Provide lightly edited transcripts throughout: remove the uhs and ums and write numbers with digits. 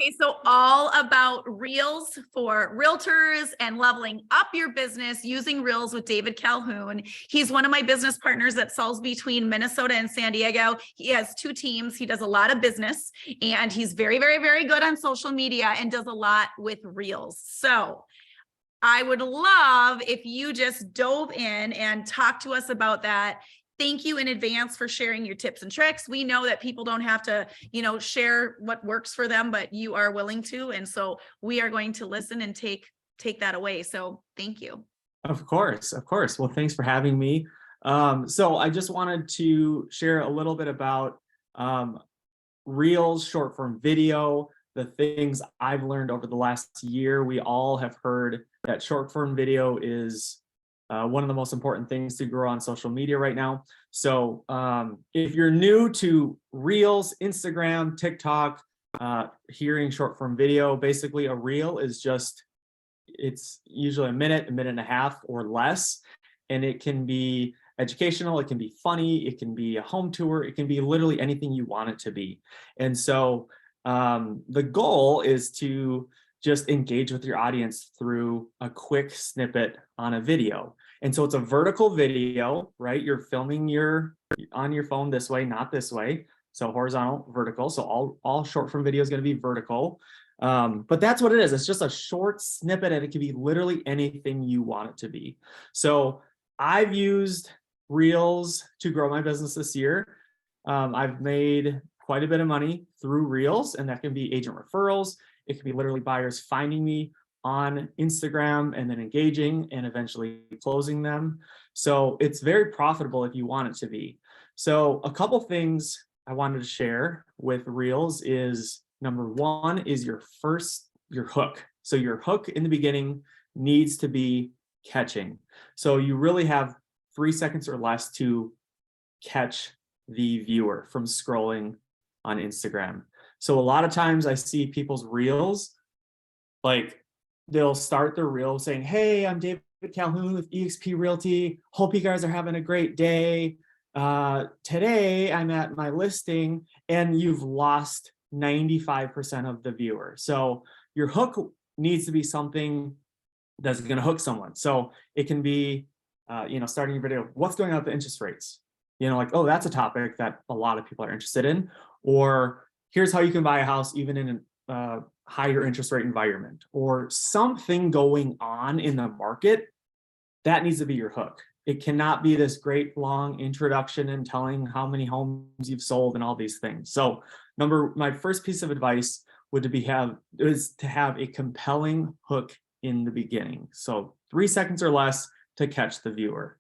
Okay, so all about Reels for realtors and leveling up your business using Reels with David Calhoun. He's one of my business partners that sells between Minnesota and San Diego. He has 2 teams. He does a lot of business and he's very, very, very good on social media and does a lot with Reels. So I would love if you just dove in and talked to us about that. Thank you in advance for sharing your tips and tricks. We know that people don't have to, share what works for them, but you are willing to. And so we are going to listen and take that away. So thank you. Of course. Well, thanks for having me. So I just wanted to share a little bit about Reels, short form video, the things I've learned over the last year. We all have heard that short form video is one of the most important things to grow on social media right now. So if you're new to Reels, Instagram, TikTok, hearing short form video, basically a reel is it's usually a minute and a half or less. And it can be educational, it can be funny, it can be a home tour, it can be literally anything you want it to be. And so the goal is to just engage with your audience through a quick snippet on a video. And so it's a vertical video, right? You're filming on your phone this way, not this way. So horizontal, vertical. So all short form video is going to be vertical. But that's what it is. It's just a short snippet and it can be literally anything you want it to be. So I've used Reels to grow my business this year. I've made quite a bit of money through Reels, and that can be agent referrals. It can be literally buyers finding me on Instagram and then engaging and eventually closing them. So it's very profitable if you want it to be. So a couple things I wanted to share with Reels is, number one is your hook. So your hook in the beginning needs to be catching. So you really have 3 seconds or less to catch the viewer from scrolling on Instagram. So a lot of times I see people's Reels, like they'll start their reel saying, "Hey, I'm David Calhoun with eXp Realty. Hope you guys are having a great day. Today I'm at my listing," and you've lost 95% of the viewer. So your hook needs to be something that's going to hook someone. So it can be, starting your video, what's going on with the interest rates? Like, oh, that's a topic that a lot of people are interested in. Or here's how you can buy a house even in a higher interest rate environment, or something going on in the market. That needs to be your hook. It cannot be this great long introduction and telling how many homes you've sold and all these things. So my first piece of advice would is to have a compelling hook in the beginning. So 3 seconds or less to catch the viewer.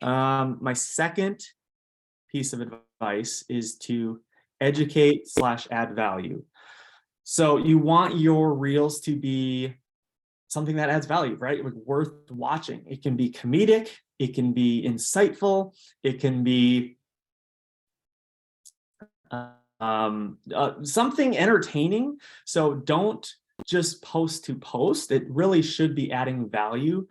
My second piece of advice is to educate/add value. So you want your reels to be something that adds value, right? Like worth watching. It can be comedic, it can be insightful, it can be something entertaining. So don't just post to post. It really should be adding value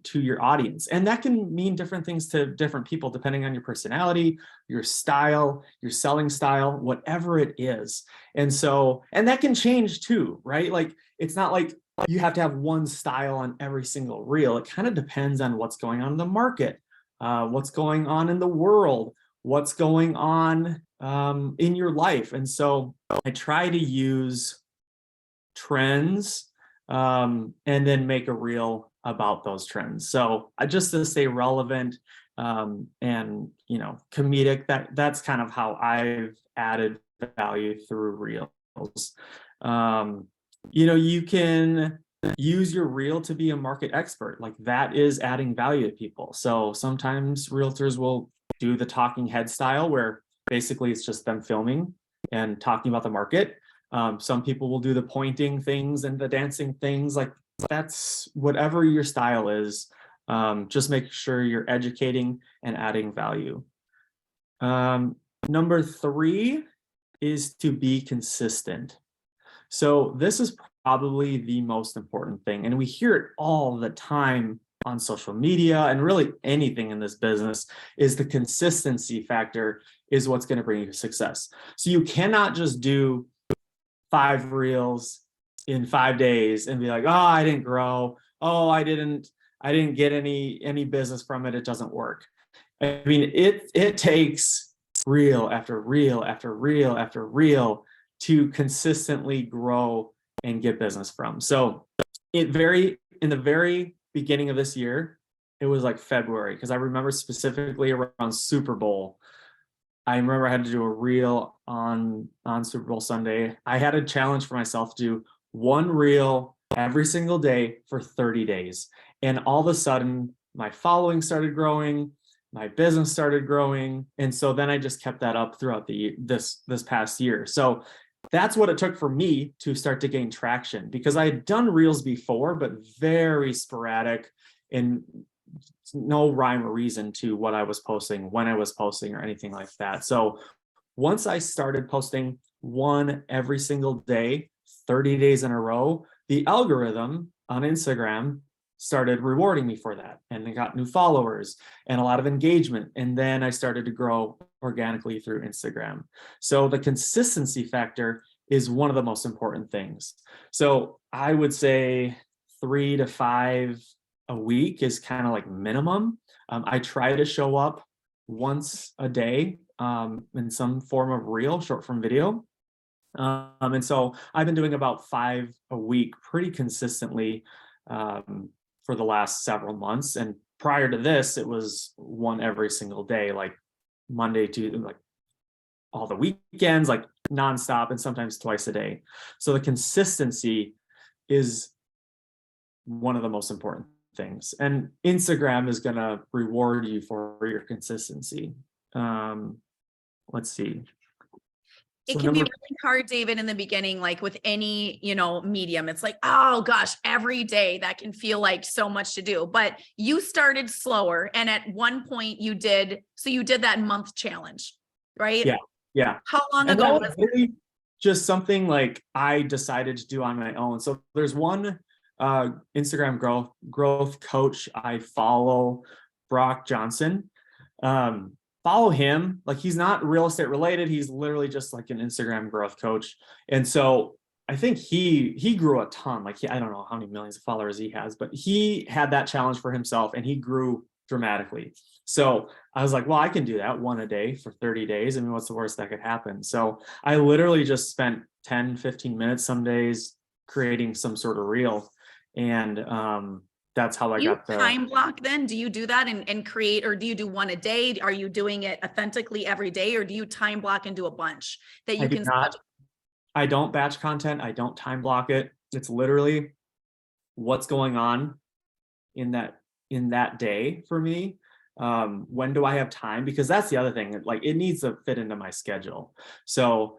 to your audience. And that can mean different things to different people, depending on your personality, your style, your selling style, whatever it is. And that can change too, right? Like, it's not like you have to have one style on every single reel. It kind of depends on what's going on in the market, what's going on in the world, what's going on in your life. And so I try to use trends and then make a reel about those trends. So just to stay relevant and comedic, that's kind of how I've added value through reels. You can use your reel to be a market expert. Like, that is adding value to people. So sometimes realtors will do the talking head style, where basically it's just them filming and talking about the market. Some people will do the pointing things and the dancing things. Like, that's whatever your style is. Just make sure you're educating and adding value. Number 3 is to be consistent. So this is probably the most important thing, and we hear it all the time on social media and really anything in this business, is the consistency factor is what's going to bring you success. So you cannot just do 5 reels in 5 days and be like, oh, I didn't grow. Oh, I didn't get any business from it. It doesn't work. I mean, it takes reel after reel after reel after reel to consistently grow and get business from. So in the very beginning of this year, it was like February, because I remember specifically around Super Bowl. I remember I had to do a reel on Super Bowl Sunday. I had a challenge for myself to do 1 reel every single day for 30 days. And all of a sudden, my following started growing, my business started growing. And so then I just kept that up throughout this past year. So that's what it took for me to start to gain traction, because I had done reels before, but very sporadic and no rhyme or reason to what I was posting, when I was posting, or anything like that. So once I started posting 1 every single day, 30 days in a row, the algorithm on Instagram started rewarding me for that. And I got new followers and a lot of engagement. And then I started to grow organically through Instagram. So the consistency factor is one of the most important things. So I would say 3 to 5 a week is kind of like minimum. I try to show up once a day in some form of reel, short form video. And so I've been doing about 5 a week pretty consistently for the last several months. And prior to this, it was 1 every single day, like Monday to like all the weekends, like nonstop, and sometimes twice a day. So the consistency is one of the most important things. And Instagram is going to reward you for your consistency. Let's see. It So can be really hard, David, in the beginning, like with any, medium. It's like, oh gosh, every day that can feel like so much to do. But you started slower. And at one point you did that month challenge, right? Yeah. How long And ago that was was that? really just something like I decided to do on my own. So there's one Instagram growth coach I follow, Brock Johnson. Follow him. Like, he's not real estate related. He's literally just like an Instagram growth coach. And so I think he grew a ton. Like, I don't know how many millions of followers he has, but he had that challenge for himself and he grew dramatically. So I was like, well, I can do that 1 a day for 30 days. I mean, what's the worst that could happen? So I literally just spent 10, 15 minutes some days creating some sort of reel. And that's how I got the time block then? Do you do that and create, or do you do 1 a day? Are you doing it authentically every day, or do you time block and do a bunch that you can? I don't batch content. I don't time block it. It's literally what's going on in that day for me. When do I have time? Because that's the other thing. Like, it needs to fit into my schedule. So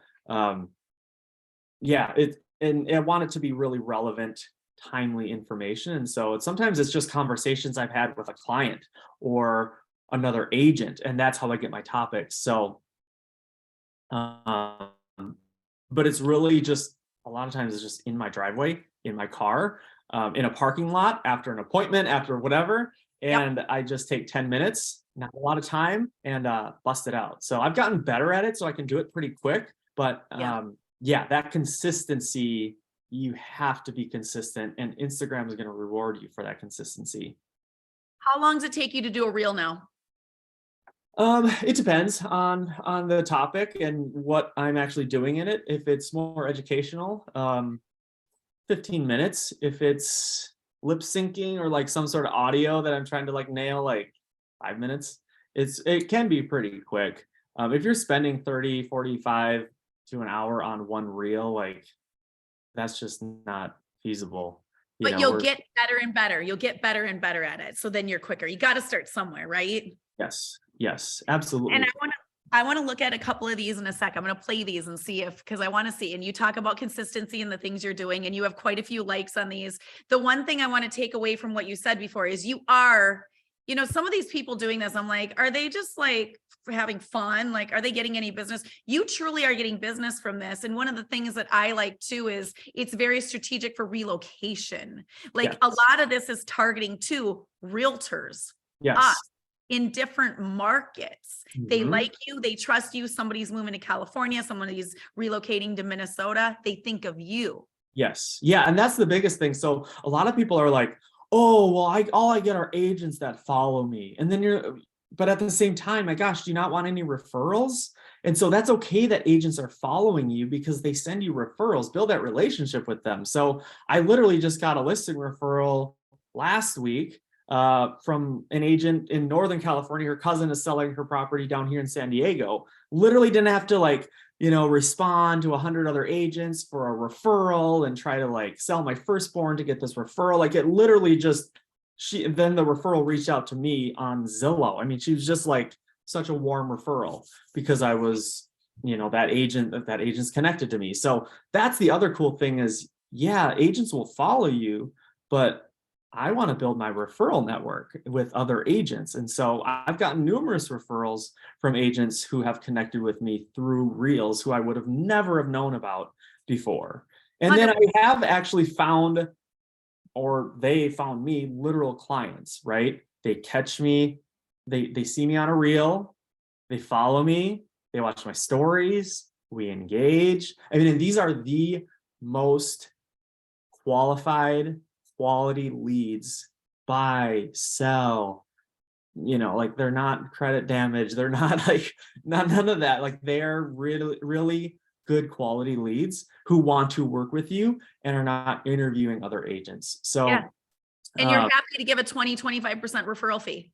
yeah, and I want it to be really relevant, timely information. And so sometimes it's just conversations I've had with a client or another agent, and that's how I get my topics. So but it's really just, a lot of times it's just in my driveway, in my car, in a parking lot, after an appointment, after whatever. And I just take 10 minutes, not a lot of time, and bust it out. So I've gotten better at it, so I can do it pretty quick. But yeah, that consistency, you have to be consistent, and Instagram is going to reward you for that consistency. How long does it take you to do a reel now? It depends on the topic and what I'm actually doing in it. If it's more educational, 15 minutes. If it's lip syncing or like some sort of audio that I'm trying to like nail, like 5 minutes. It can be pretty quick. If you're spending 30, 45 to an hour on 1 reel, like, that's just not feasible. But you'll get better and better. You'll get better and better at it. So then you're quicker. You got to start somewhere, right? Yes, absolutely. And I want to look at a couple of these in a sec. I'm going to play these and see because I want to see. And you talk about consistency and the things you're doing, and you have quite a few likes on these. The one thing I want to take away from what you said before is you are, some of these people doing this, I'm like, are they just like having fun? Like, are they getting any business? You truly are getting business from this. And one of the things that I like too is it's very strategic for relocation. Like, a lot of this is targeting to realtors. Yes. in different markets. They Mhm. like you, they trust you. Somebody's moving to California, somebody's relocating to Minnesota. They think of you. Yes. Yeah. And that's the biggest thing. So a lot of people are like, oh, well, all I get are agents that follow me. And then but at the same time, my gosh, do you not want any referrals? And so that's okay that agents are following you because they send you referrals, build that relationship with them. So I literally just got a listing referral last week from an agent in Northern California. Her cousin is selling her property down here in San Diego. Literally didn't have to respond to 100 other agents for a referral and try to sell my firstborn to get this referral. Like it literally just, then the referral reached out to me on Zillow. I mean, she was just like such a warm referral because I was, that agent's connected to me. So that's the other cool thing is, yeah, agents will follow you, but I want to build my referral network with other agents. And so I've gotten numerous referrals from agents who have connected with me through Reels, who I would have never have known about before. And then I have actually found, or they found me, literal clients, right? They catch me, they see me on a reel, they follow me, they watch my stories, we engage. I mean, and these are the most qualified, quality leads. Buy, sell, they're not credit damage, they're not none of that. Like they're really really good quality leads who want to work with you and are not interviewing other agents. So Yeah. And you're happy to give a 20-25% referral fee.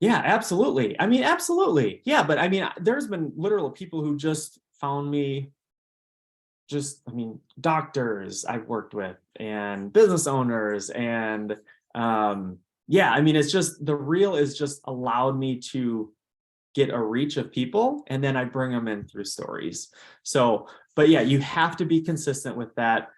yeah, absolutely. I mean, absolutely. Yeah, but I mean, there's been literal people who just found me, doctors I've worked with and business owners. And yeah, I mean, it's just the reel is just allowed me to get a reach of people, and then I bring them in through stories. So, but yeah, you have to be consistent with that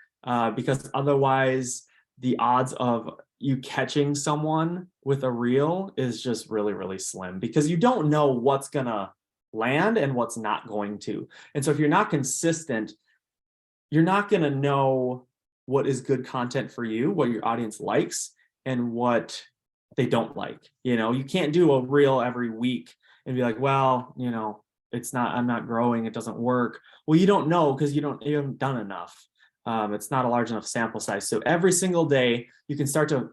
because otherwise the odds of you catching someone with a reel is just really, really slim because you don't know what's gonna land and what's not going to. And so if you're not consistent, you're not going to know what is good content for you, what your audience likes, and what they don't like. You can't do a reel every week and be like, well, I'm not growing, it doesn't work. Well, you don't know because you haven't done enough. It's not a large enough sample size. So every single day, you can start to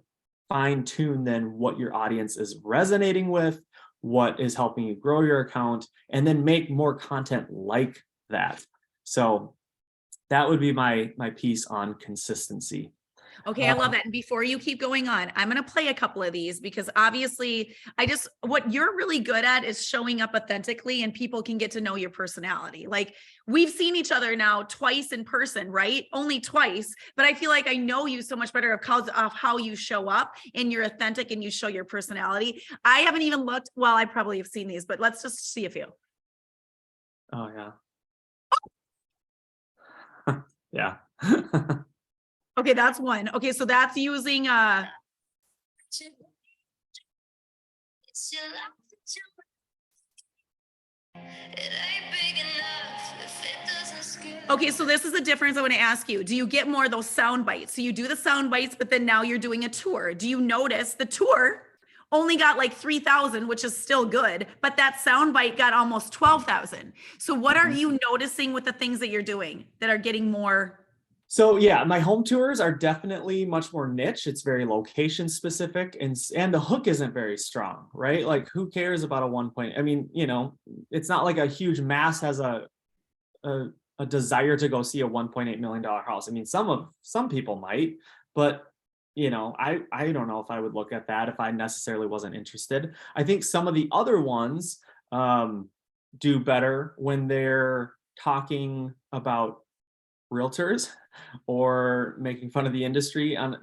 fine tune then what your audience is resonating with, what is helping you grow your account, and then make more content like that. So that would be my piece on consistency. Okay, I love that. And before you keep going on, I'm going to play a couple of these because obviously what you're really good at is showing up authentically and people can get to know your personality. Like we've seen each other now twice in person, right? Only twice, but I feel like I know you so much better of how you show up and you're authentic and you show your personality. I haven't even looked, well, I probably have seen these, but let's just see a few. Oh yeah. Yeah. Okay, that's one. Okay, so that's using okay, so this is a difference I want to ask you. Do you get more of those sound bites? So you do the sound bites, but then now you're doing a tour. Do you notice the tour only got like 3,000, which is still good, but that sound bite got almost 12,000. So what are you noticing with the things that you're doing that are getting more? So yeah, my home tours are definitely much more niche. It's very location specific, and the hook isn't very strong, right? Like who cares about a 1 point? I mean, it's not like a huge mass has a desire to go see a $1.8 million house. I mean, some people might, but I don't know if I would look at that if I necessarily wasn't interested. I think some of the other ones do better when they're talking about realtors or making fun of the industry on,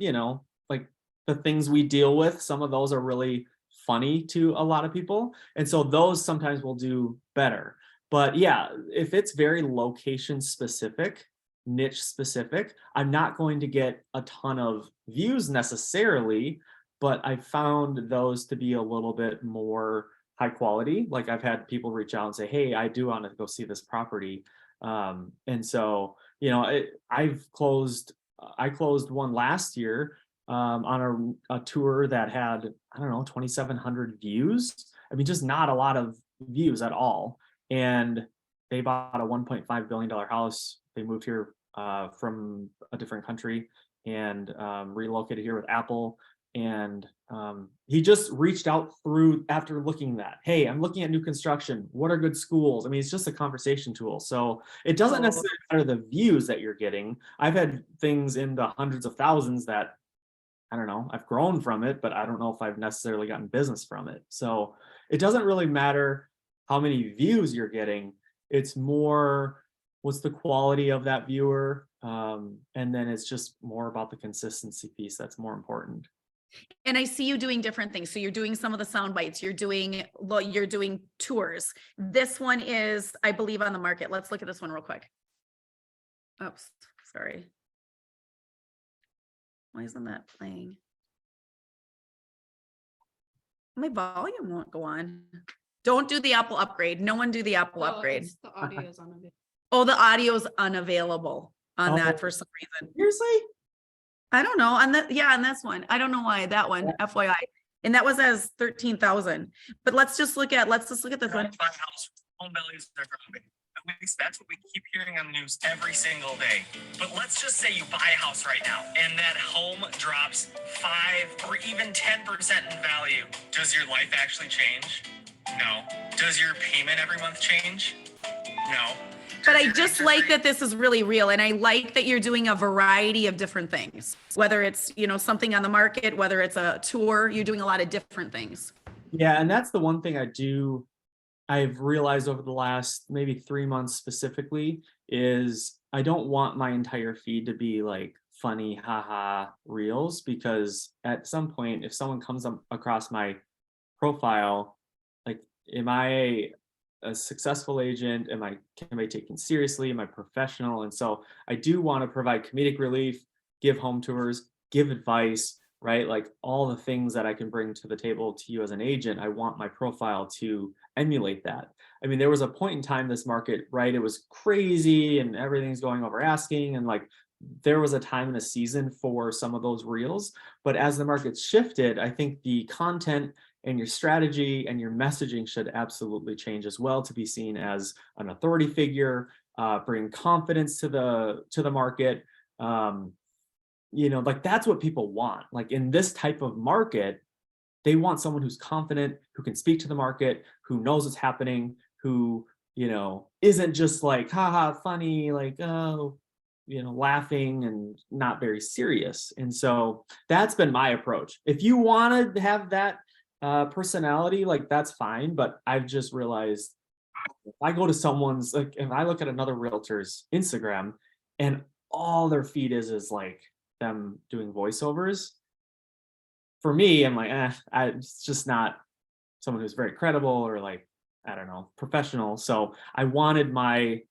like the things we deal with. Some of those are really funny to a lot of people. And so those sometimes will do better. But yeah, if it's very location specific, niche specific, I'm not going to get a ton of views necessarily, but I found those to be a little bit more high quality. Like I've had people reach out and say, hey, I do want to go see this property. And so, I closed one last year on a tour that had, I don't know, 2,700 views. I mean, just not a lot of views at all. And they bought a $1.5 billion house. They moved here from a different country and relocated here with Apple. And he just reached out through after looking that, hey, I'm looking at new construction. What are good schools? I mean, it's just a conversation tool. So it doesn't necessarily matter the views that you're getting. I've had things in the hundreds of thousands that, I don't know, I've grown from it, but I don't know if I've necessarily gotten business from it. So it doesn't really matter how many views you're getting. It's more what's the quality of that viewer. And then it's just more about the consistency piece that's more important. And I see you doing different things. So you're doing some of the sound bites, you're doing tours. This one is, I believe, on the market. Let's look at this one real quick. Oops, sorry. Why isn't that playing? My volume won't go on. Don't do the Apple upgrade. No one do the Apple upgrade. The audio is unavailable. Oh, the audio's unavailable on that Oh. for some reason. Seriously? I don't know. On that, yeah, on this one. I don't know why that one, FYI. And that was as 13,000. But let's just look at this one. House, home values are dropping. At least that's what we keep hearing on the news every single day. But let's just say you buy a house right now and that home drops 5 or even 10% in value. Does your life actually change? No. Does your payment every month change? No. But I just like that this is really real. And I like that you're doing a variety of different things, whether it's, something on the market, whether it's a tour, you're doing a lot of different things. Yeah, and that's the one thing I've realized over the last maybe 3 months specifically is I don't want my entire feed to be like funny, haha reels, because at some point, if someone comes across my profile, like, am I a successful agent? Can I be taken seriously? Am I professional? And so I do want to provide comedic relief, give home tours, give advice, right? Like all the things that I can bring to the table to you as an agent. I want my profile to emulate that. I mean, there was a point in time this market, right? It was crazy and everything's going over asking, and like there was a time in a season for some of those reels. But as the market shifted, I think the content and your strategy and your messaging should absolutely change as well to be seen as an authority figure, bring confidence to the market. Like that's what people want. Like in this type of market, they want someone who's confident, who can speak to the market, who knows what's happening, who, isn't just like, haha, funny, like, oh, laughing and not very serious. And so that's been my approach. If you want to have that personality, like that's fine. But I've just realized if I go to someone's, like if I look at another realtor's Instagram and all their feed is like them doing voiceovers, for me, I'm like, it's just not someone who's very credible or like, I don't know, professional. So I wanted my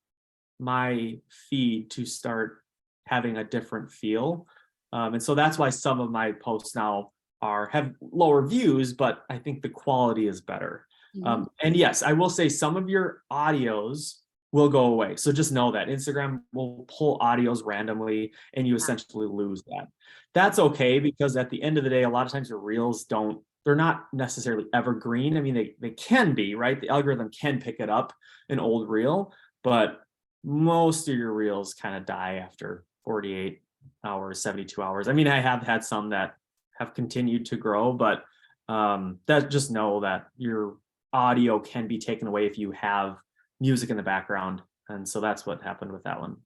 feed to start having a different feel. And so that's why some of my posts now have lower views, but I think the quality is better. And yes, I will say some of your audios will go away. So just know that Instagram will pull audios randomly and you essentially lose that. That's okay, because at the end of the day, a lot of times your reels they're not necessarily evergreen. I mean, they can be, right? The algorithm can pick it up, an old reel, but most of your reels kind of die after 48 hours, 72 hours. I mean, I have had some that have continued to grow, but that just know that your audio can be taken away if you have music in the background. And so that's what happened with that one.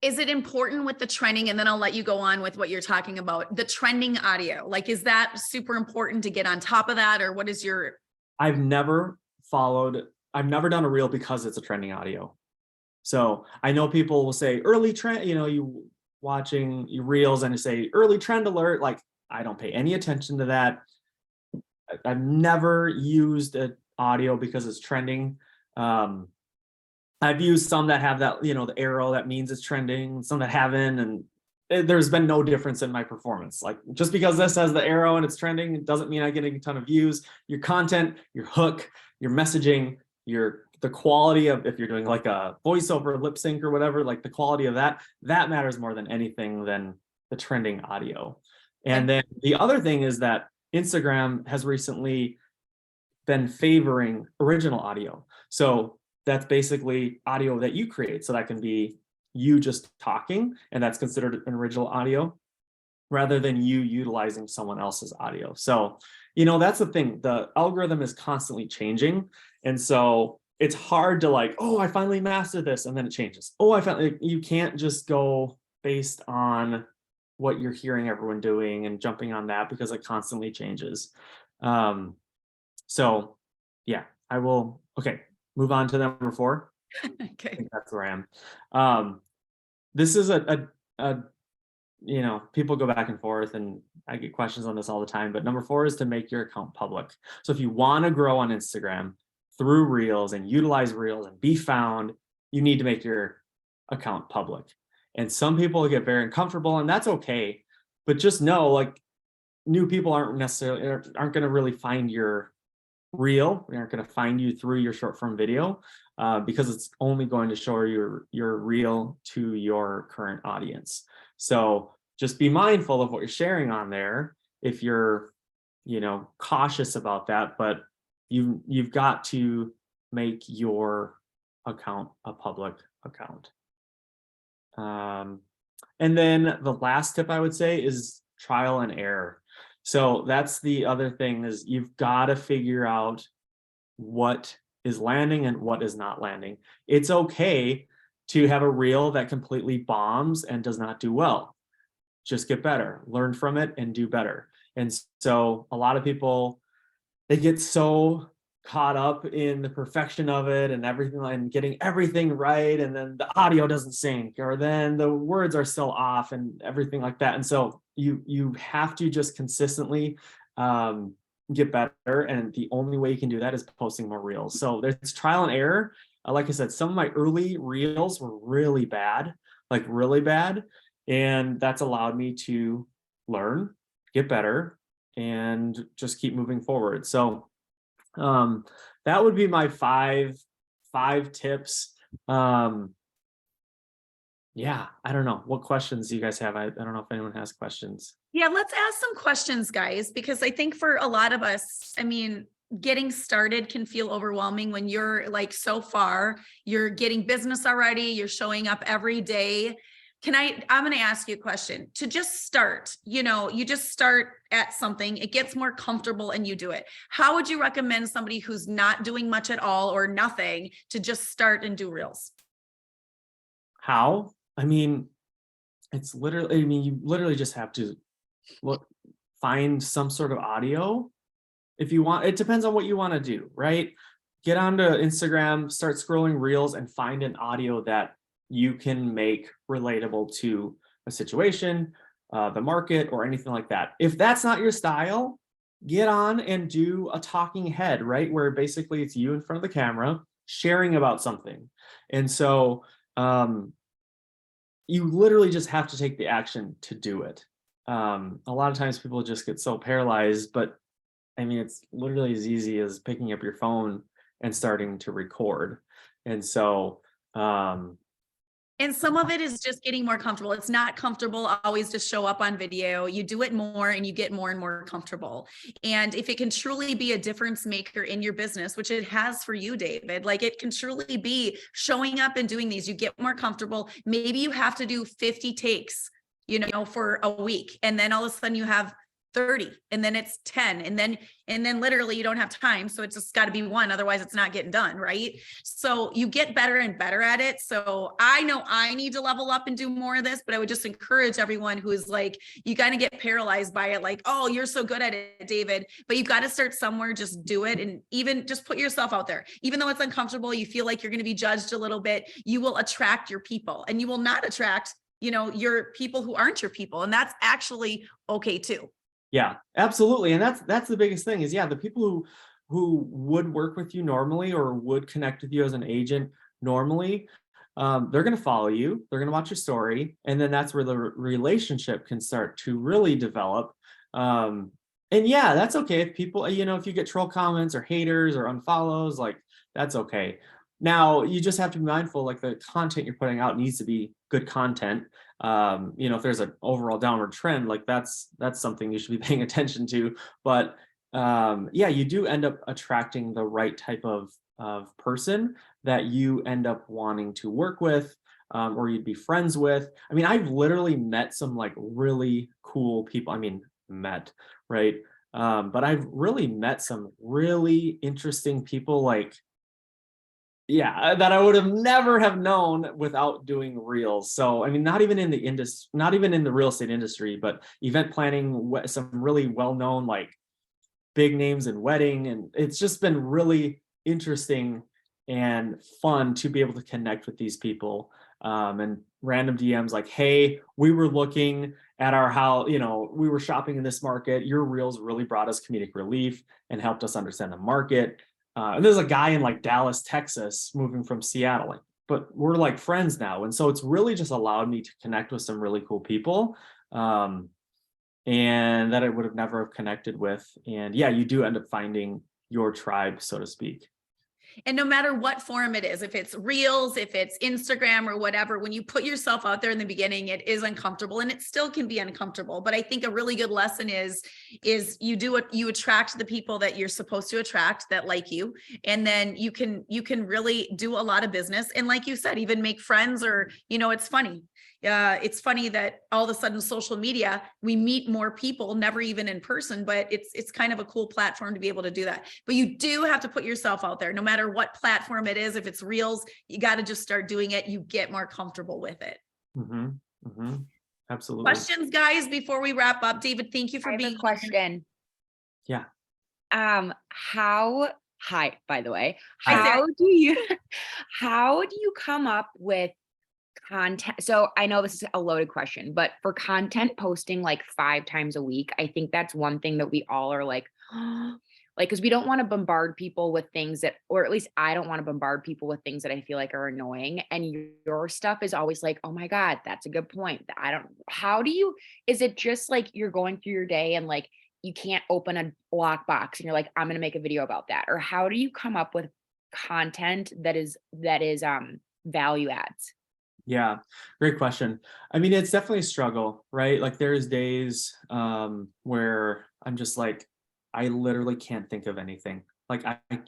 Is it important with the trending? And then I'll let you go on with what you're talking about. The trending audio, like, is that super important to get on top of that? Or what is your... I've never done a reel because it's a trending audio. So I know people will say early trend, you watching your reels and you say early trend alert. Like, I don't pay any attention to that. I've never used an audio because it's trending. I've used some that have that, the arrow that means it's trending, some that haven't, and there's been no difference in my performance. Like, just because this has the arrow and it's trending, it doesn't mean I get a ton of views. Your content, your hook, your messaging, the quality of, if you're doing like a voiceover, lip sync or whatever, like the quality of that matters more than anything than the trending audio. And then the other thing is that Instagram has recently been favoring original audio. So that's basically audio that you create. So that can be you just talking, and that's considered an original audio rather than you utilizing someone else's audio. So, that's the thing. The algorithm is constantly changing. And so it's hard to like, oh, I finally mastered this, and then it changes. Oh, you can't just go based on what you're hearing everyone doing and jumping on that, because it constantly changes. So yeah, I will. Okay, move on to number 4. I Okay. think that's where I am. This is a people go back and forth, and I get questions on this all the time, but number 4 is to make your account public. So if you want to grow on Instagram through Reels and utilize Reels and be found, you need to make your account public. And some people get very uncomfortable, and that's okay. But just know, like, new people aren't going to really find your reel. They aren't going to find you through your short form video, because it's only going to show your reel to your current audience. So just be mindful of what you're sharing on there if you're, cautious about that. But you've got to make your account a public account. And then the last tip I would say is trial and error. So that's the other thing, is you've got to figure out what is landing and what is not landing. It's okay to have a reel that completely bombs and does not do well. Just get better, learn from it, and do better. And so a lot of people, they get so caught up in the perfection of it and everything, and getting everything right, and then the audio doesn't sync, or then the words are still off and everything like that. And so you have to just consistently get better, and the only way you can do that is posting more reels. So there's trial and error. Like I said, some of my early reels were really bad, like really bad, and that's allowed me to learn, get better, and just keep moving forward. So that would be my five tips. Yeah, I don't know what questions do you guys have. I don't know if anyone has questions. Yeah, let's ask some questions, guys, because I think for a lot of us, I mean, getting started can feel overwhelming when you're like so far, you're getting business already, you're showing up every day. I'm going to ask you a question. To just start, you just start at something, it gets more comfortable and you do it. How would you recommend somebody who's not doing much at all or nothing to just start and do reels? How? I mean, it's literally, you literally just have to find some sort of audio. If you want, it depends on what you want to do, right? Get onto Instagram, start scrolling reels, and find an audio that you can make relatable to a situation, the market, or anything like that. If that's not your style, get on and do a talking head, right? Where basically it's you in front of the camera sharing about something. And so you literally just have to take the action to do it. A lot of times people just get so paralyzed, but I mean, it's literally as easy as picking up your phone and starting to record. And so, and some of it is just getting more comfortable. It's not comfortable always to show up on video. You do it more and you get more and more comfortable. And if it can truly be a difference maker in your business, which it has for you, David, like it can truly be showing up and doing these, you get more comfortable. Maybe you have to do 50 takes, for a week. And then all of a sudden you have 30, and then it's 10, and then literally you don't have time. So it's just got to be one. Otherwise it's not getting done. Right. So you get better and better at it. So I know I need to level up and do more of this, but I would just encourage everyone who is like, you kind of get paralyzed by it. Like, oh, you're so good at it, David, but you've got to start somewhere. Just do it. And even just put yourself out there, even though it's uncomfortable, you feel like you're going to be judged a little bit, you will attract your people, and you will not attract, your people who aren't your people. And that's actually okay too. Yeah, absolutely. And that's the biggest thing is, the people who would work with you normally or would connect with you as an agent normally, they're going to follow you, they're going to watch your story, and then that's where the relationship can start to really develop. And yeah, that's okay if people, if you get troll comments or haters or unfollows, like that's okay. Now you just have to be mindful, like the content you're putting out needs to be good content. If there's an overall downward trend, like that's something you should be paying attention to. But yeah, you do end up attracting the right type of person that you end up wanting to work with, or you'd be friends with. I mean, I've literally met some like really cool people. I mean, met, right? But I've really met some really interesting people, like, yeah, that I would have never have known without doing reels. So, I mean, not even in the industry, not even in the real estate industry, but event planning, some really well-known, like big names in wedding. And it's just been really interesting and fun to be able to connect with these people. And random DMs like, hey, we were looking at our house, you know, we were shopping in this market. Your reels really brought us comedic relief and helped us understand the market. And there's a guy in like Dallas, Texas, moving from Seattle, like, but we're like friends now. And so it's really just allowed me to connect with some really cool people. And that I would have never have connected with. And yeah, you do end up finding your tribe, so to speak. And no matter what form it is, if it's reels, if it's Instagram or whatever, when you put yourself out there in the beginning, it is uncomfortable and it still can be uncomfortable. But I think a really good lesson is you do what you attract the people that you're supposed to attract that like you. And then you can really do a lot of business. And like you said, even make friends or, it's funny. It's funny that all of a sudden social media, we meet more people, never even in person, but it's kind of a cool platform to be able to do that. But you do have to put yourself out there, no matter what platform it is. If it's reels, you got to just start doing it. You get more comfortable with it. Mm-hmm. Mm-hmm. Absolutely. Questions, guys, before we wrap up? David, thank you for being here. Question. Yeah. Hi, by the way, Hi, how do you come up with content? So I know this is a loaded question, but for content posting like 5 times a week, I think that's one thing that we all are like, because we don't want to bombard people with things that, or at least I don't want to bombard people with things that I feel like are annoying. And your stuff is always like, oh my God, that's a good point. Is it just like you're going through your day and like, you can't open a lockbox and you're like, I'm going to make a video about that? Or how do you come up with content that is value adds? Yeah, great question. I mean, it's definitely a struggle, right? Like there's days where I'm just like, I literally can't think of anything. Like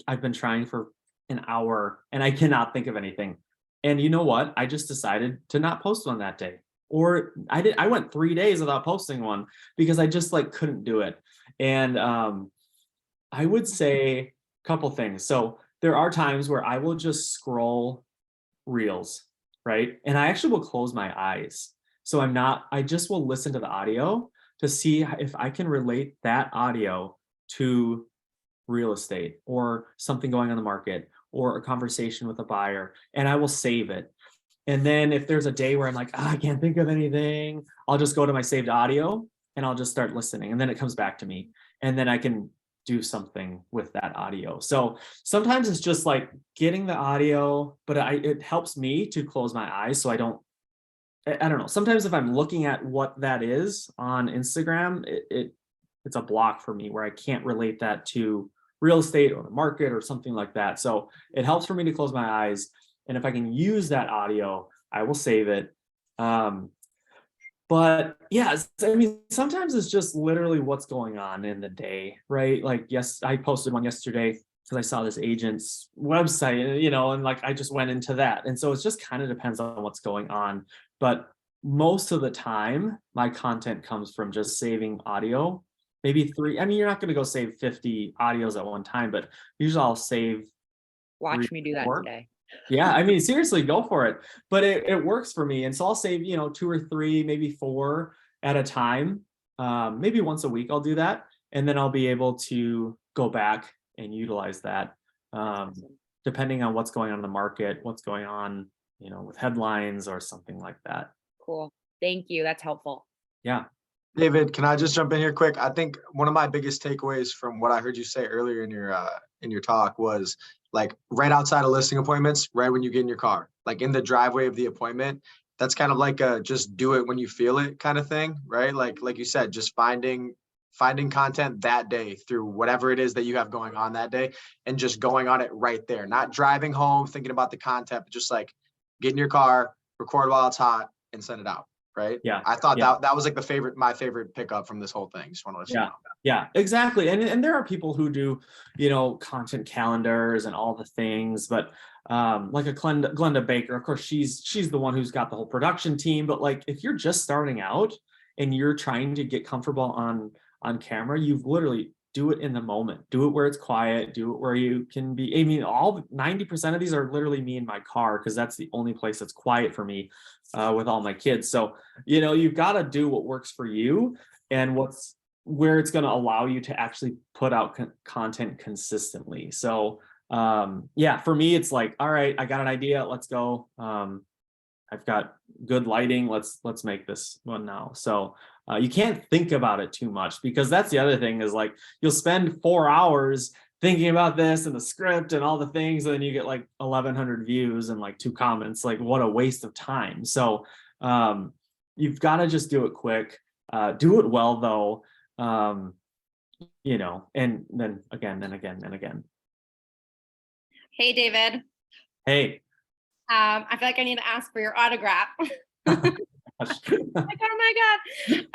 I've been trying for an hour and I cannot think of anything. And you know what? I just decided to not post one that day. Or I went 3 days without posting one because I just like couldn't do it. And I would say a couple things. So there are times where I will just scroll reels, right? And I actually will close my eyes. So I just will listen to the audio to see if I can relate that audio to real estate or something going on the market or a conversation with a buyer, and I will save it. And then if there's a day where I'm like, I can't think of anything, I'll just go to my saved audio and I'll just start listening. And then it comes back to me. And then I can do something with that audio. So sometimes it's just like getting the audio, but it helps me to close my eyes so I don't know. Sometimes if I'm looking at what that is on Instagram, it's a block for me where I can't relate that to real estate or the market or something like that. So it helps for me to close my eyes. And if I can use that audio, I will save it. But yeah, I mean, sometimes it's just literally what's going on in the day, right? Like, yes, I posted one yesterday because I saw this agent's website, and like I just went into that. And so it just kind of depends on what's going on. But most of the time, my content comes from just saving audio, maybe 3. I mean, you're not going to go save 50 audios at one time, but usually I'll save. Watch me do that today. Yeah, I mean, seriously, go for it. But it works for me. And so I'll save, 2 or 3, maybe 4 at a time. Maybe once a week I'll do that. And then I'll be able to go back and utilize that depending on what's going on in the market, what's going on, with headlines or something like that. Cool. Thank you. That's helpful. Yeah. David, can I just jump in here quick? I think one of my biggest takeaways from what I heard you say earlier in your talk was like right outside of listing appointments, right when you get in your car, like in the driveway of the appointment. That's kind of like a just do it when you feel it kind of thing, right? Like you said, just finding content that day through whatever it is that you have going on that day and just going on it right there, not driving home thinking about the content, but just like get in your car, record while it's hot and send it out. right? Yeah. I thought Yeah. that was like my favorite pickup from this whole thing. Just want to let you Yeah. know. Yeah, exactly. And there are people who do, content calendars and all the things, but like a Glenda Baker, of course, she's the one who's got the whole production team. But like if you're just starting out and you're trying to get comfortable on camera, you've literally do it in the moment. Do it where it's quiet, do it where you can be. I mean, all 90% of these are literally me in my car because that's the only place that's quiet for me with all my kids. So, you've got to do what works for you and where it's going to allow you to actually put out content consistently. So yeah, for me, it's like, all right, I got an idea. Let's go. I've got good lighting. Let's make this one now. So you can't think about it too much because that's the other thing is like, you'll spend 4 hours thinking about this and the script and all the things. And then you get like 1,100 views and like 2 comments, like what a waste of time. So you've got to just do it quick, do it well though. And then again. Hey, David. Hey. I feel like I need to ask for your autograph. Like, oh my God.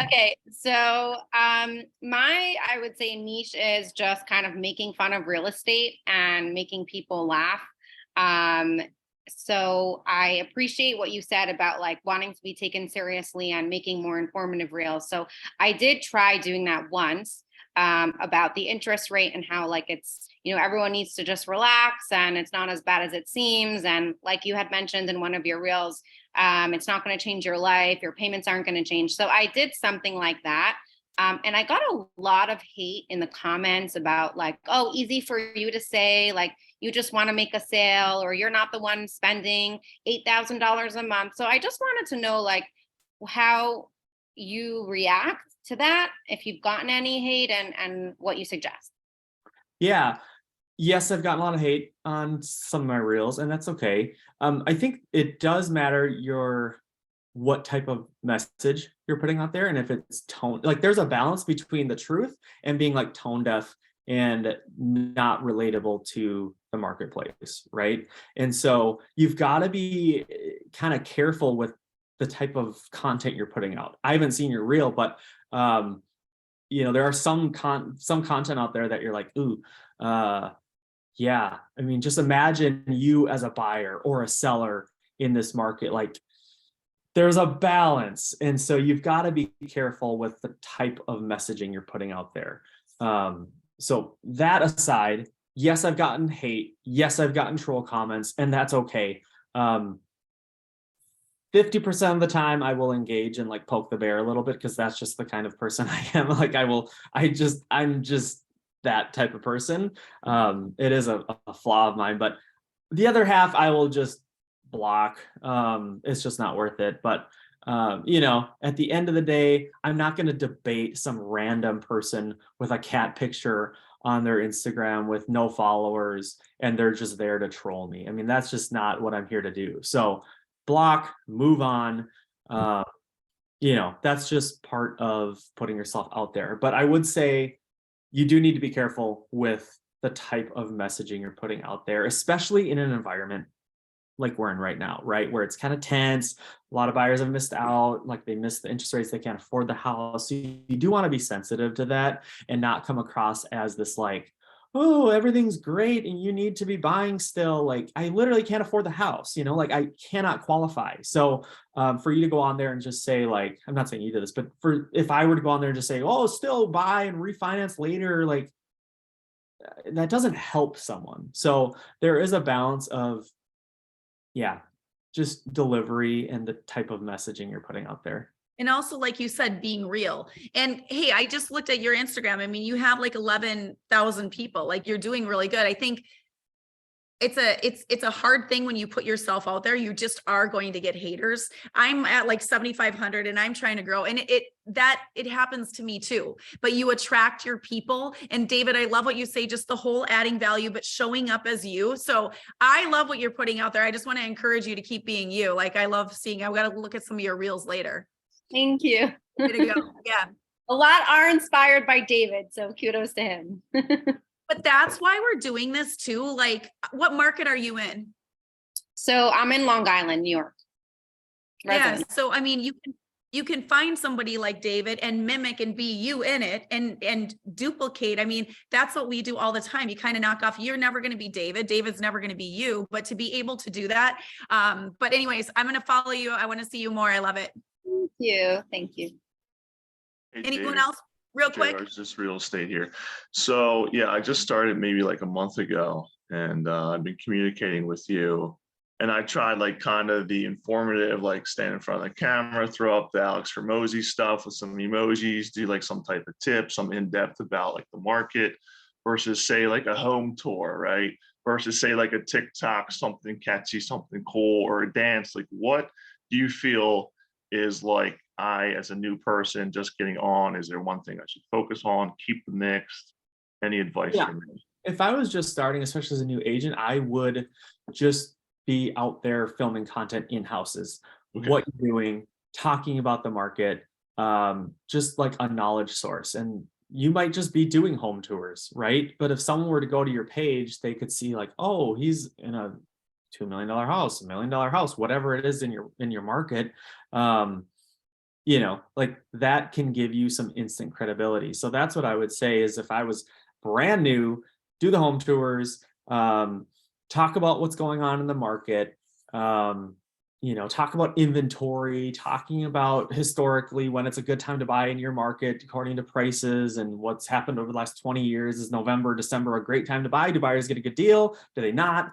Okay. So, I would say niche is just kind of making fun of real estate and making people laugh. So I appreciate what you said about like wanting to be taken seriously and making more informative reels. So I did try doing that once, about the interest rate and how like it's, everyone needs to just relax and it's not as bad as it seems. And like you had mentioned in one of your reels, it's not going to change your life. Your payments aren't going to change. So I did something like that. And I got a lot of hate in the comments about like, oh, easy for you to say, like, you just want to make a sale or you're not the one spending $8,000 a month. So I just wanted to know like how you react to that, if you've gotten any hate and what you suggest. Yeah. Yes, I've gotten a lot of hate on some of my reels, and that's okay. I think it does matter what type of message you're putting out there, and if it's tone, like there's a balance between the truth and being like tone deaf and not relatable to the marketplace, right? And so you've got to be kind of careful with the type of content you're putting out. I haven't seen your reel, but there are some content out there that you're like, ooh, yeah. I mean, just imagine you as a buyer or a seller in this market, like there's a balance. And so you've got to be careful with the type of messaging you're putting out there. So that aside, yes, I've gotten hate. Yes, I've gotten troll comments, and that's okay. 50% of the time I will engage and like poke the bear a little bit because that's just the kind of person I am. Like I'm just that type of person. It is a flaw of mine, but the other half I will just block. It's just not worth it. But at the end of the day, I'm not going to debate some random person with a cat picture on their Instagram with no followers and they're just there to troll me. I mean, that's just not what I'm here to do. So block, move on. That's just part of putting yourself out there. But I would say you do need to be careful with the type of messaging you're putting out there, especially in an environment like we're in right now, right? Where it's kind of tense. A lot of buyers have missed out, like they missed the interest rates, they can't afford the house. So you do want to be sensitive to that and not come across as this like, oh, everything's great and you need to be buying still. Like I literally can't afford the house, like I cannot qualify. So for you to go on there and just say like, I'm not saying you did this, but if I were to go on there and just say, oh, still buy and refinance later, like that doesn't help someone. So there is a balance of, just delivery and the type of messaging you're putting out there. And also, like you said, being real. And hey, I just looked at your Instagram. I mean, you have like 11,000 people, like you're doing really good. I think it's a hard thing when you put yourself out there. You just are going to get haters. I'm at like 7,500 and I'm trying to grow, and it happens to me too. But you attract your people. And David, I love what you say, just the whole adding value, but showing up as you. So I love what you're putting out there. I just want to encourage you to keep being you. Like I love seeing. I've got to look at some of your reels later. Thank you. Way to go. Yeah. A lot are inspired by David, so kudos to him. But that's why we're doing this too. Like, what market are you in? So I'm in Long Island, New York. Yeah. Resident. So, I mean, you can find somebody like David and mimic and be you in it and duplicate. I mean, that's what we do all the time. You kind of knock off, you're never going to be David. David's never going to be you, but to be able to do that. But anyways, I'm going to follow you. I want to see you more. I love it. Thank you. Thank you. Hey, Anyone David, else real quick? JR, just real estate here. So yeah, I just started maybe like a month ago, and I've been communicating with you. And I tried like kind of the informative, like stand in front of the camera, throw up the Alex Hormozy stuff with some emojis, do like some type of tip, some in-depth about like the market versus say like a home tour, right? Versus say like a TikTok, something catchy, something cool, or a dance. Like what do you feel is like I, as a new person just getting on, is there one thing I should focus on, keep the mix? Any advice Yeah. for me? If I was just starting, especially as a new agent, I would just be out there filming content in houses, Okay. what you're doing, talking about the market, just like a knowledge source. And you might just be doing home tours, right? But if someone were to go to your page, they could see like, oh, he's in a $2 million house, $1 million house, whatever it is in your market. Like that can give you some instant credibility. So that's what I would say is if I was brand new, do the home tours, talk about what's going on in the market, talk about inventory, talking about historically when it's a good time to buy in your market according to prices and what's happened over the last 20 years. Is November, December a great time to buy? Do buyers get a good deal? Do they not?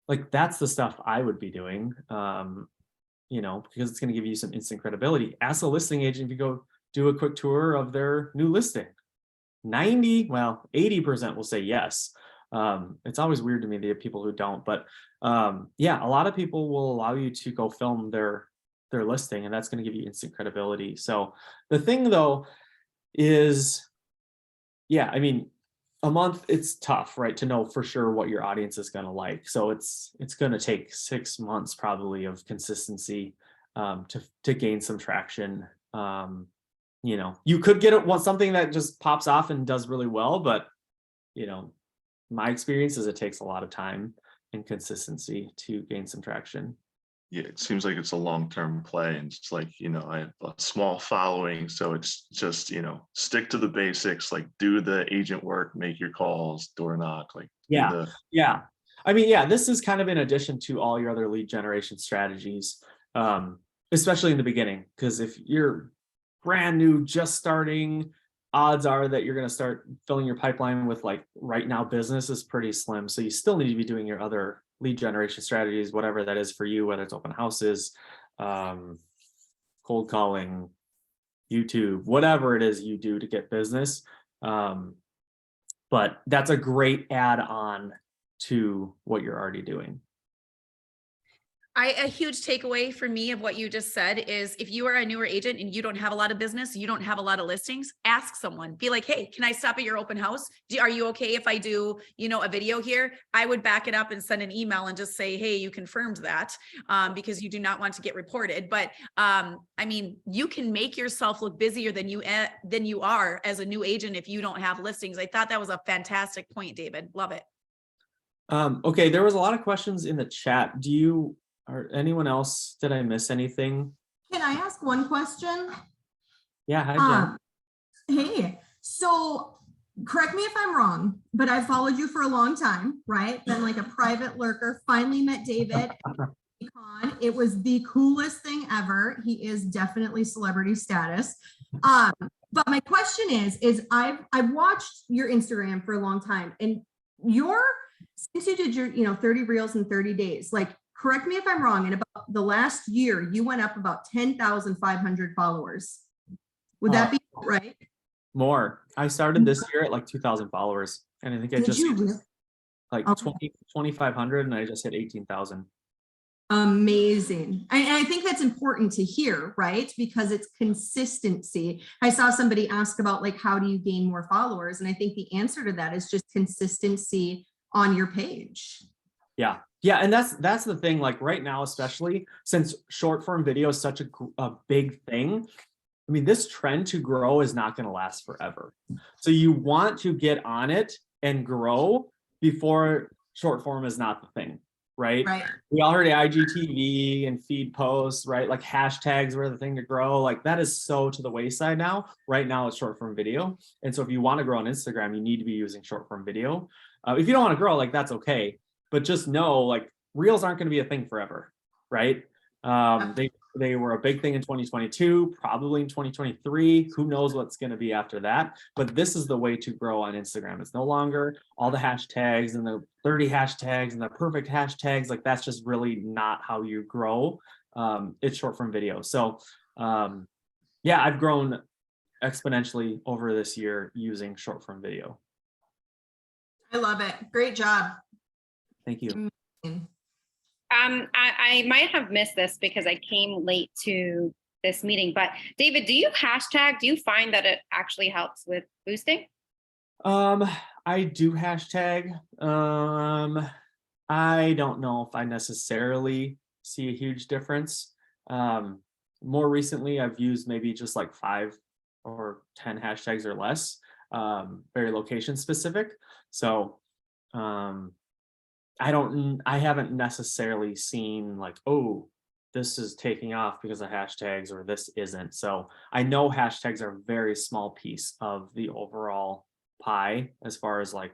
Like that's the stuff I would be doing, because it's going to give you some instant credibility. As a listing agent, if you go do a quick tour of their new listing, 80% will say yes. It's always weird to me the people who don't, but a lot of people will allow you to go film their listing, and that's going to give you instant credibility. So the thing though is, I mean, a month, it's tough, right, to know for sure what your audience is going to like. So it's going to take 6 months probably of consistency to gain some traction. You could get something that just pops off and does really well, but my experience is it takes a lot of time and consistency to gain some traction. Yeah, it seems like it's a long-term play, and it's like, I have a small following, so it's just, stick to the basics, like do the agent work, make your calls, door knock, like Yeah. I mean, this is kind of in addition to all your other lead generation strategies, especially in the beginning, because if you're brand new, just starting, odds are that you're going to start filling your pipeline with like right now business is pretty slim. So you still need to be doing your other lead generation strategies, whatever that is for you, whether it's open houses, cold calling, YouTube, whatever it is you do to get business. But that's a great add-on to what you're already doing. A huge takeaway for me of what you just said is if you are a newer agent and you don't have a lot of business, you don't have a lot of listings, ask someone, be like, hey, can I stop at your open house? Are you okay if I do, a video here? I would back it up and send an email and just say, hey, you confirmed that, because you do not want to get reported. But I mean, you can make yourself look busier than you are as a new agent if you don't have listings. I thought that was a fantastic point, David. Love it. Okay, there was a lot of questions in the chat. Or anyone else, did I miss anything? Can I ask one question? Yeah, hi, Jen. Hey, so correct me if I'm wrong, but I followed you for a long time, right? Been like a private lurker, finally met David. It was the coolest thing ever. He is definitely celebrity status. But my question is I've watched your Instagram for a long time, and since you did your 30 reels in 30 days, like, correct me if I'm wrong, in about the last year, you went up about 10,500 followers. Would that be right? More. I started this year at like 2,000 followers, and I think I just like 2,500, and I just hit 18,000. Amazing. And I think that's important to hear, right? Because it's consistency. I saw somebody ask about like, how do you gain more followers? And I think the answer to that is just consistency on your page. Yeah, and that's the thing. Like right now, especially since short form video is such a big thing. I mean, this trend to grow is not going to last forever. So you want to get on it and grow before short form is not the thing. right? Right. We all heard IGTV and feed posts, right? Like hashtags were the thing to grow. Like that is so to the wayside now. Right now it's short form video. And so if you want to grow on Instagram, you need to be using short form video. If you don't want to grow, like that's okay. But just know like reels aren't going to be a thing forever, right? They were a big thing in 2022, probably in 2023. Who knows what's going to be after that? But this is the way to grow on Instagram. It's no longer all the hashtags and the 30 hashtags and the perfect hashtags. Like that's just really not how you grow. It's short form video. So yeah, I've grown exponentially over this year using short form video. I love it. Great job. Thank you. I might have missed this because I came late to this meeting, but David, do you hashtag? Do you find that it actually helps with boosting? I do hashtag. I don't know if I necessarily see a huge difference. More recently, I've used maybe just like 5 or 10 hashtags or less, very location specific. So, I haven't necessarily seen like, oh, this is taking off because of hashtags or this isn't. So I know hashtags are a very small piece of the overall pie as far as like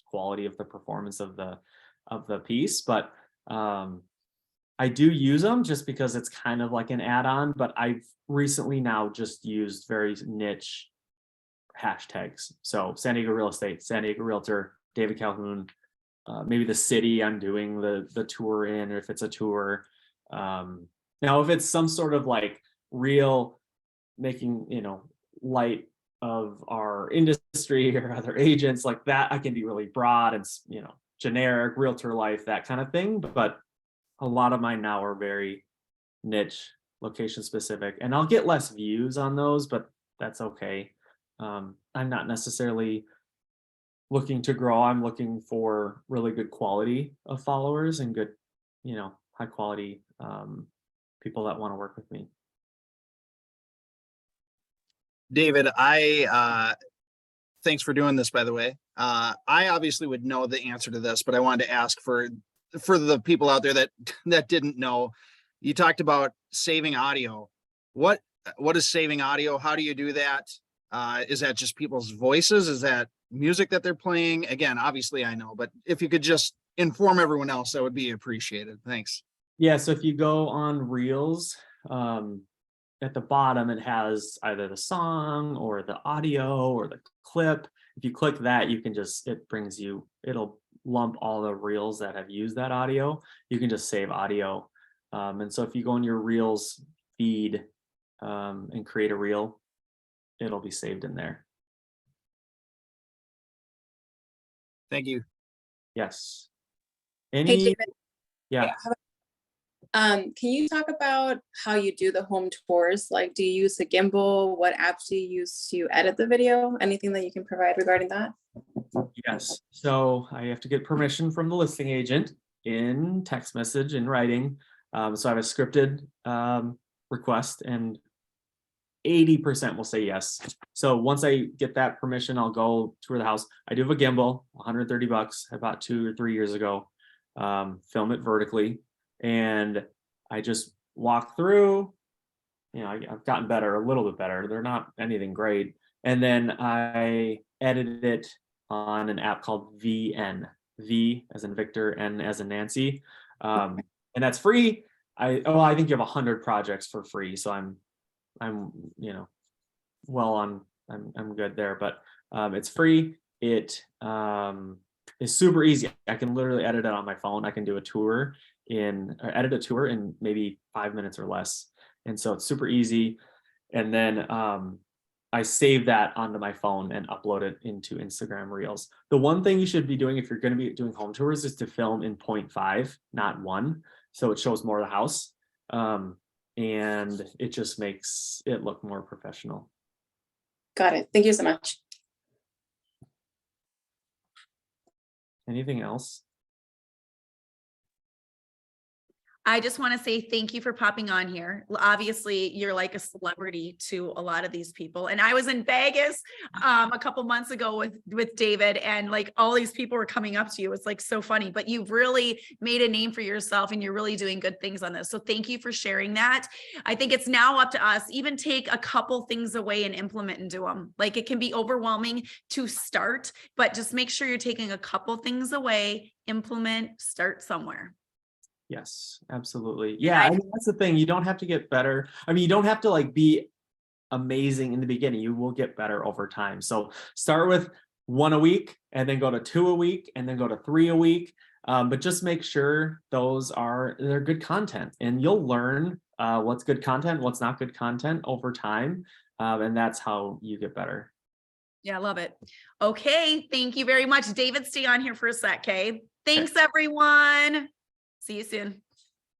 quality of the performance of the piece, but I do use them just because it's kind of like an add-on, but I've recently now just used very niche hashtags. So San Diego real estate, San Diego realtor, David Calhoun, maybe the city I'm doing the tour in, or if it's a tour. Now, if it's some sort of like real making, light of our industry or other agents like that, I can be really broad and, generic realtor life, that kind of thing. But a lot of mine now are very niche, location specific, and I'll get less views on those, but that's okay. I'm not necessarily looking to grow. I'm looking for really good quality of followers and good, high quality people that want to work with me. David, thanks for doing this, by the way. I obviously would know the answer to this, but I wanted to ask for the people out there that didn't know. You talked about saving audio. What is saving audio? How do you do that? Is that just people's voices? Is that music that they're playing? Again, obviously I know, but if you could just inform everyone else, that would be appreciated. Thanks. Yeah, so if you go on Reels, at the bottom, it has either the song or the audio or the clip. If you click that, you can it'll lump all the Reels that have used that audio. You can just save audio. And so if you go in your Reels feed and create a Reel, it'll be saved in there. Thank you. Yes. Hey, David. Yeah. Can you talk about how you do the home tours? Like, do you use a gimbal? What apps do you use to edit the video? Anything that you can provide regarding that? Yes. So I have to get permission from the listing agent in text message in writing. So I have a scripted request, and 80% will say yes. So once I get that permission, I'll go tour the house. I do have a gimbal, $130 I bought 2 or 3 years ago. Film it vertically, and I just walk through. I've gotten better, a little bit better. They're not anything great. And then I edit it on an app called VN, V as in Victor, N as in Nancy. And that's free. I think you have 100 projects for free. So I'm I'm good there, but it's free. It is super easy. I can literally edit it on my phone. I can do edit a tour in maybe 5 minutes or less. And so it's super easy. And then I save that onto my phone and upload it into Instagram Reels. The one thing you should be doing if you're going to be doing home tours is to film in 0.5, not 1. So it shows more of the house. And it just makes it look more professional. Got it. Thank you so much. Anything else? I just want to say thank you for popping on here. Obviously, you're like a celebrity to a lot of these people. And I was in Vegas a couple months ago with David, and like all these people were coming up to you. It's like so funny, but you've really made a name for yourself and you're really doing good things on this. So thank you for sharing that. I think it's now up to us, even take a couple things away and implement and do them. Like it can be overwhelming to start, but just make sure you're taking a couple things away, implement, start somewhere. Yes, absolutely. Yeah, I mean, that's the thing. You don't have to get better. I mean, you don't have to like be amazing in the beginning. You will get better over time. So start with 1 a week and then go to 2 a week and then go to 3 a week. But just make sure they're good content, and you'll learn what's good content, what's not good content over time. And that's how you get better. Yeah, I love it. Okay, thank you very much. David, stay on here for a sec, okay? Thanks, everyone. See you soon.